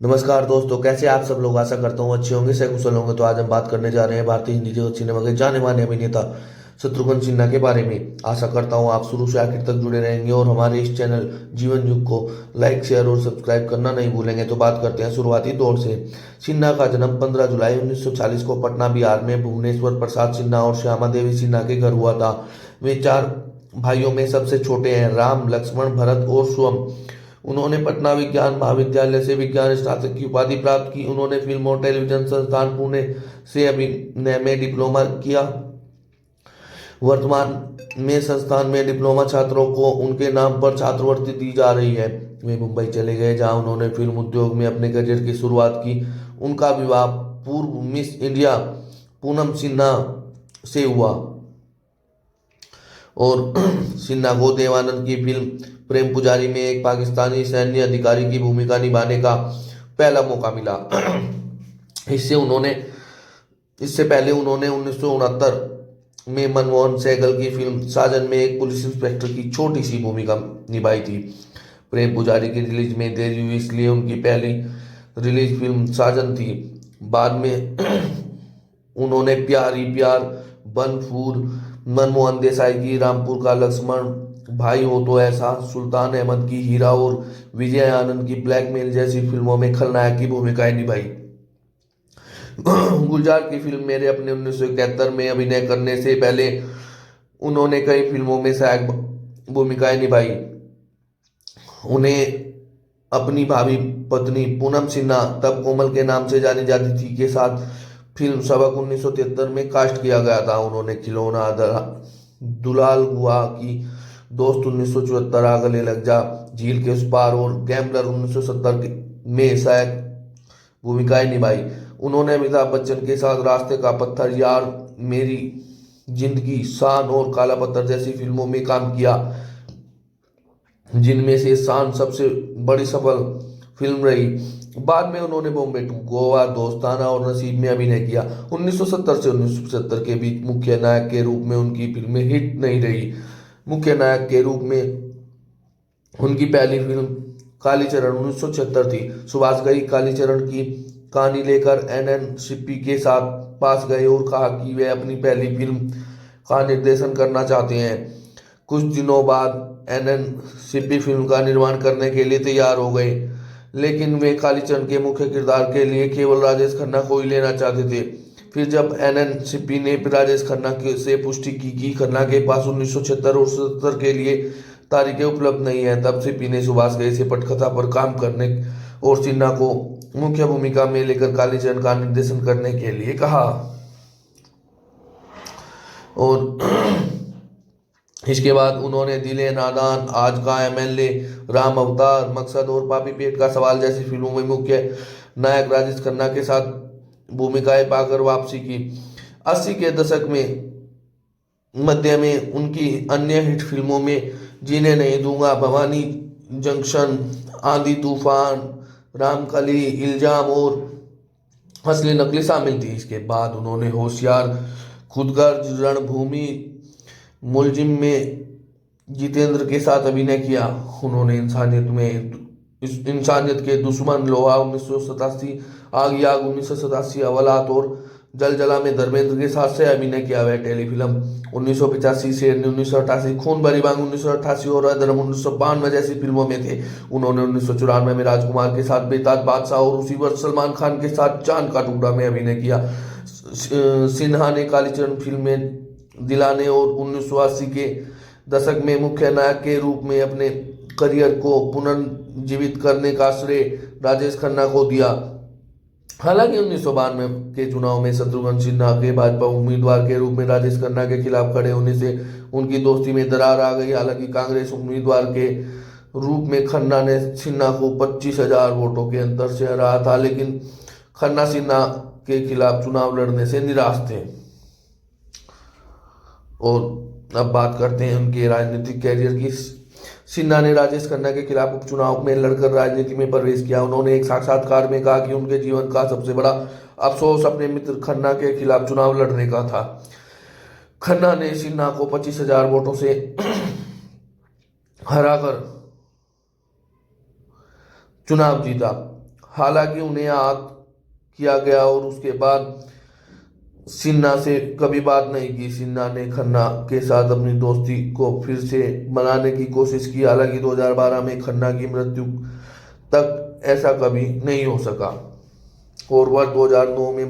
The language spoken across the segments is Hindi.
नमस्कार दोस्तों, कैसे आप सब लोग। आशा करता हूँ अच्छे होंगे, सकुशल होंगे। तो आज हम बात करने जा रहे हैं भारतीय हिंदी जगत सिनेमा के जाने माने अभिनेता शत्रुघ्न सिन्हा के बारे में। आशा करता हूँ आप शुरू से आखिर तक जुड़े रहेंगे और हमारे इस चैनल जीवन युग को लाइक, शेयर और सब्सक्राइब करना नहीं भूलेंगे। तो बात करते हैं शुरुआती दौर से। सिन्हा का जन्म 15 जुलाई 1940 को पटना बिहार में भुवनेश्वर प्रसाद सिन्हा और श्यामा देवी सिन्हा के घर हुआ था। वे 4 भाइयों में सबसे छोटे हैं। राम, लक्ष्मण, भरत और शुभम। उन्होंने पटना विज्ञान महाविद्यालय से विज्ञान स्नातक की उपाधि प्राप्त की। उन्होंने फिल्म और टेलीविजन संस्थान पुणे से अभिनय में डिप्लोमा किया। वर्तमान में संस्थान में डिप्लोमा छात्रों को उनके नाम पर छात्रवृत्ति दी जा रही है। वे मुंबई चले गए, जहां उन्होंने फिल्म उद्योग में अपने करियर की शुरुआत की। उनका विवाह पूर्व मिस इंडिया पूनम सिन्हा से हुआ और सिन्हा को देवानंद की फिल्म प्रेम पुजारी में एक पाकिस्तानी सैन्य अधिकारी की भूमिका निभाने का पहला मौका मिला। इससे पहले उन्होंने 1969 में मनमोहन सहगल की फिल्म साजन में एक पुलिस इंस्पेक्टर की छोटी सी भूमिका निभाई थी। प्रेम पुजारी की रिलीज में देरी हुई, इसलिए उनकी पहली रिलीज फिल्म साजन थी। बाद में उन्होंने प्यारी प्यार, बनफूर, मनमोहन देसाई की रामपुर का लक्ष्मण, भाई हो तो ऐसा, सुल्तान अहमद की हीरा और विजय आनंद की ब्लैकमेल जैसी फिल्मों में खलनायक की भूमिकाएं निभाई। गुलजार की फिल्म मेरे अपने 1971 में अभिनय करने से पहले उन्होंने कई फिल्मों में सहायक भूमिकाएं निभाई। उन्हें अपनी भावी पत्नी पूनम सिन्हा, तब कोमल के नाम से जानी जाती थी, के साथ फिल्म सबक 1973 में कास्ट किया गया था। उन्होंने खिलौना, दुलाल गुआ की दोस्त 1974, आ गले लग जा, झील के उस पार और गैम्बलर 1970 में सहायक भूमिकाएं निभाई। उन्होंने अमिताभ बच्चन के साथ रास्ते का पत्थर, यार, मेरी जिंदगी, शान और काला पत्थर जैसी फिल्मों में काम किया, जिनमें से शान सबसे बड़ी सफल फिल्म रही। बाद में उन्होंने बॉम्बे टू गोवा, दोस्ताना और नसीब में अभिनय किया। 1970 से 1975 के बीच मुख्य नायक के रूप में उनकी फिल्में हिट नहीं रही। मुख्य नायक के रूप में उनकी पहली फिल्म कालीचरण 1976 थी। सुभाष घई कालीचरण की कहानी लेकर एनएन सिप्पी के साथ पास गए और कहा कि वे अपनी पहली फिल्म का निर्देशन करना चाहते हैं। कुछ दिनों बाद एनएन सिप्पी फिल्म का निर्माण करने के लिए तैयार हो गए, लेकिन वे कालीचरण के मुख्य किरदार के लिए केवल राजेश खन्ना को ही लेना चाहते थे। फिर जब एनएन सिप्पी ने राजेश खन्ना से पुष्टि की कि खन्ना के पास 1976 और 77 के लिए तारीखें उपलब्ध नहीं है, तब सिप्पी ने सुभाष घई से पटकथा पर काम करने और सिन्हा को मुख्य भूमिका में लेकर कालीचरण का निर्देशन करने के लिए कहा। और इसके बाद उन्होंने दिले नादान, आज का एमएलए, राम अवतार, मकसद और पापी पेट का सवाल जैसी फिल्मों में मुख्य नायक राजेश खन्ना के साथ भूमिकाएं पाकर वापसी की। 80 के दशक में मध्य में उनकी अन्य हिट फिल्मों में जीने नहीं दूंगा, भवानी जंक्शन, आंधी तूफान, रामकली, इल्जाम और असली नकली शामिल थी। इसके बाद उन्होंने होशियार, खुदगर्ज, रणभूमि, मुलजिम में जितेंद्र के साथ अभिनय किया। उन्होंने इंसानियत के दुश्मन, लोहा 1987, आग याग 1987, अवलात और जलजला में धर्मेंद्र के साथ से अभिनय किया। वह टेलीफिल्म 1985 से 1988, खून भरी मांग 1988 और अधर्म 1992 जैसी फिल्मों में थे। उन्होंने 1994 में राजकुमार के साथ बेताज बादशाह और उसी वर्ष सलमान खान के साथ चांद का टुकड़ा में अभिनय किया। सिन्हा ने कालीचरण फिल्म में दिलाने और 1980 के दशक में मुख्य नायक के रूप में अपने करियर को पुनर्जीवित करने का श्रेय राजेश खन्ना को दिया। हालांकि 1992 के चुनाव में शत्रुघ्न सिन्हा के भाजपा उम्मीदवार के रूप में राजेश खन्ना के खिलाफ खड़े होने से उनकी दोस्ती में दरार आ गई। हालांकि कांग्रेस उम्मीदवार के रूप में खन्ना ने सिन्हा को 25,000 वोटों के अंतर से हराया था, लेकिन खन्ना सिन्हा के खिलाफ चुनाव लड़ने से निराश थे। और अब बात करते हैं उनके राजनीतिक कैरियर की। सिन्हा ने राजेश खन्ना के खिलाफ उपचुनाव में लड़कर राजनीति में प्रवेश किया। उन्होंने एक साक्षात्कार में कहा कि उनके जीवन का सबसे बड़ा अफसोस अपने मित्र खन्ना के खिलाफ चुनाव लड़ने का था। खन्ना ने सिन्हा को 25,000 वोटों से हराकर चुनाव जीता। हालांकि उन्हें आग किया गया और उसके बाद सिन्हा से कभी बात नहीं की। सिन्हा ने खन्ना के साथ अपनी दोस्ती को फिर से बनाने की कोशिश की। हालांकि 2012 में खन्ना की मृत्यु तक ऐसा कभी नहीं हो सका। और वर्ष 2009 में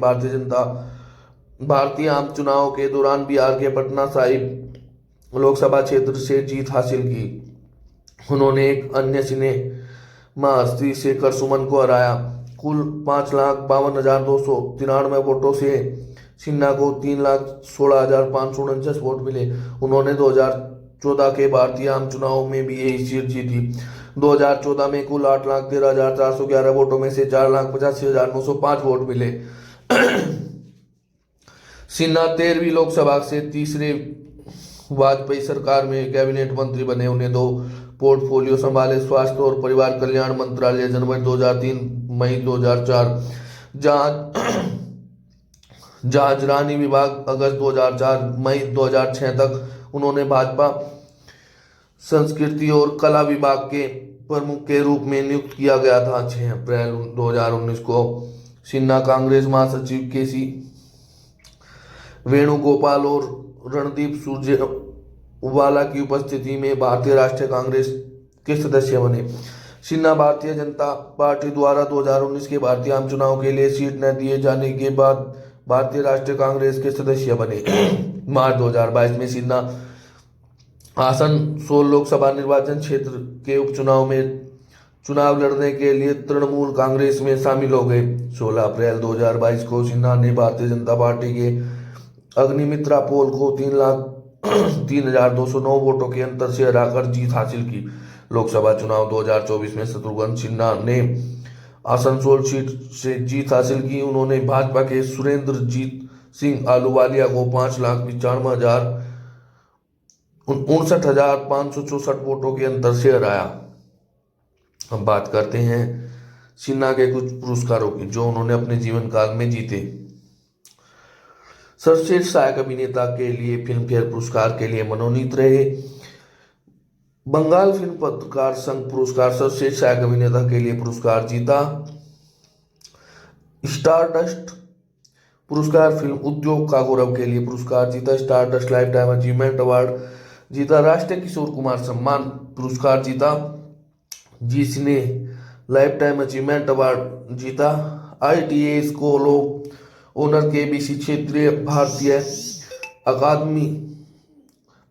भारतीय आम चुनाव के दौरान बिहार के पटना साहिब लोकसभा क्षेत्र से जीत हासिल की। उन्होंने एक अन्य सिनेमा हस्ती शेखर सुमन को हराया। कुल 5,52,293 वोटों से सिन्हा को 3,16,549 वोट मिले। उन्होंने 2014 के भारतीय आम चुनाव में भी यही सीट जीती। 2014 में कुल 8,13,411 वोटों में से 4,85,905 वोट मिले। सिन्हा 13वीं लोकसभा से तीसरे वाजपेयी सरकार में कैबिनेट मंत्री बने। उन्हें 2 पोर्टफोलियो संभाले, स्वास्थ्य और परिवार कल्याण मंत्रालय जनवरी 2003 मई 2004, जहाज रानी विभाग अगस्त 2004 मई 2006 तक। उन्होंने भाजपा संस्कृति और कला विभाग के प्रमुख के रूप में नियुक्त किया गया था। 6 अप्रैल 2019 को सिन्हा कांग्रेस महासचिव केसी वेणुगोपाल और रणदीप सुरजेवाला की उपस्थिति में भारतीय राष्ट्रीय कांग्रेस के सदस्य बने। सिन्हा भारतीय जनता पार्टी द्वारा 2019 के भारतीय आम चुनाव के लिए सीट न दिए जाने के बाद भारतीय राष्ट्रीय कांग्रेस के सदस्य बने। मार्च 2022 में सिन्हा आसनसोल लोकसभा निर्वाचन क्षेत्र के उपचुनाव में चुनाव लड़ने के लिए तृणमूल कांग्रेस में शामिल हो गए। 16 अप्रैल 2022 को सिन्हा ने भारतीय जनता पार्टी के अग्निमित्रा पोल को 3,0209 वोटों के अंतर से हराकर जीत हासिल की। लोकसभा चुनाव 2024 में शत्रुघ्न सिन्हा ने आसनसोल सीट से जीत हासिल की। उन्होंने भाजपा के सुरेंद्रजीत सिंह आलूवालिया को 5,59,564 वोटों के अंतर से हराया। अब बात करते हैं सिन्हा के कुछ पुरस्कारों की जो उन्होंने अपने जीवन काल में जीते। सर्वश्रेष्ठ सहायक अभिनेता के लिए फिल्म फेयर पुरस्कार के लिए मनोनीत रहे। बंगाल फिल्म पत्रकार संघ पुरस्कार सर्वश्रेष्ठ सहायक अभिनेता के लिए पुरस्कार जीता। स्टारडस्ट पुरस्कार फिल्म उद्योग का गौरव के लिए पुरस्कार जीता। Stardust life time achievement award जीता। राष्ट्रीय किशोर कुमार सम्मान पुरस्कार जीता। जी सिने लाइफ टाइम अचीवमेंट अवार्ड जीता। ITA school of owner KBC क्षेत्रीय भारतीय अकादमी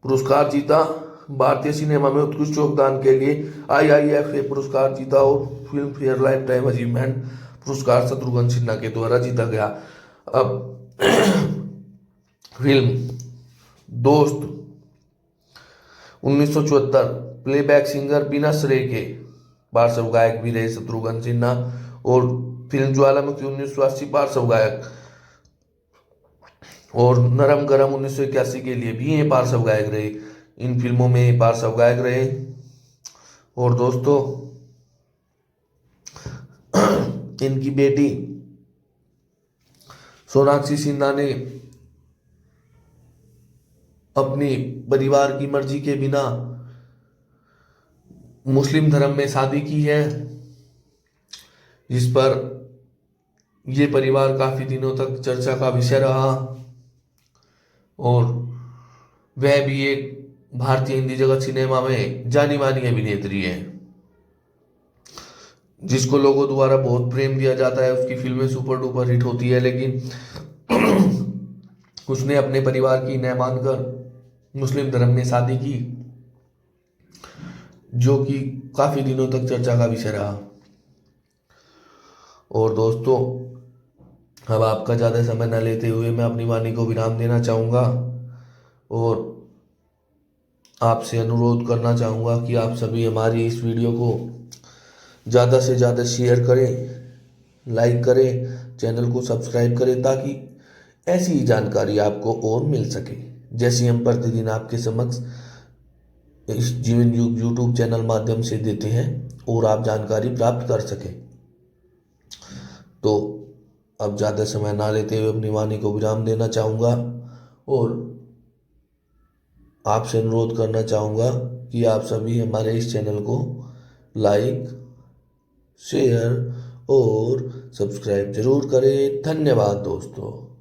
पुरस्कार जीता। भारतीय सिनेमा में उत्कृष्ट योगदान के लिए IIFA पुरस्कार जीता और film fair life time achievement पुरस्कार शत्रुघ्न सिन्हा के द्वारा जीता गया। अब फिल्म दोस्त 1974 प्लेबैक सिंगर बिना श्रेय के पार्श्व गायक भी रहे शत्रुघ्न सिन्हा और फिल्म ज्वालामुखी 1980 पार्श्व गायक और नरम गरम 1981 के लिए भी ये पार्श्व गायक रहे। इन फिल्मों में पार्श्व गायक रहे। और दोस्तों इनकी बेटी सोनाक्षी सिन्हा ने अपनी परिवार की मर्जी के बिना मुस्लिम धर्म में शादी की है, जिस पर यह परिवार काफी दिनों तक चर्चा का विषय रहा। और वह भी एक भारतीय हिंदी जगत सिनेमा में जानी मानी अभिनेत्री है जिसको लोगों द्वारा बहुत प्रेम दिया जाता है। उसकी फिल्में सुपर डुपर हिट होती है, लेकिन उसने अपने परिवार की न मानकर मुस्लिम धर्म में शादी की, जो कि काफी दिनों तक चर्चा का विषय रहा। और दोस्तों अब आपका ज़्यादा समय न लेते हुए मैं अपनी वाणी को विराम देना चाहूँगा और आपसे अनुरोध करना चाहूँगा कि आप सभी हमारी इस वीडियो को ज़्यादा से ज़्यादा शेयर करें, लाइक करें, चैनल को सब्सक्राइब करें ताकि ऐसी ही जानकारी आपको और मिल सके जैसी हम प्रतिदिन आपके समक्ष इस जीवन युग यूट्यूब चैनल माध्यम से देते हैं और आप जानकारी प्राप्त कर सकें। तो अब ज़्यादा समय ना लेते हुए अपनी वाणी को विराम देना चाहूँगा और आपसे अनुरोध करना चाहूँगा कि आप सभी हमारे इस चैनल को लाइक, शेयर और सब्सक्राइब जरूर करें। धन्यवाद दोस्तों।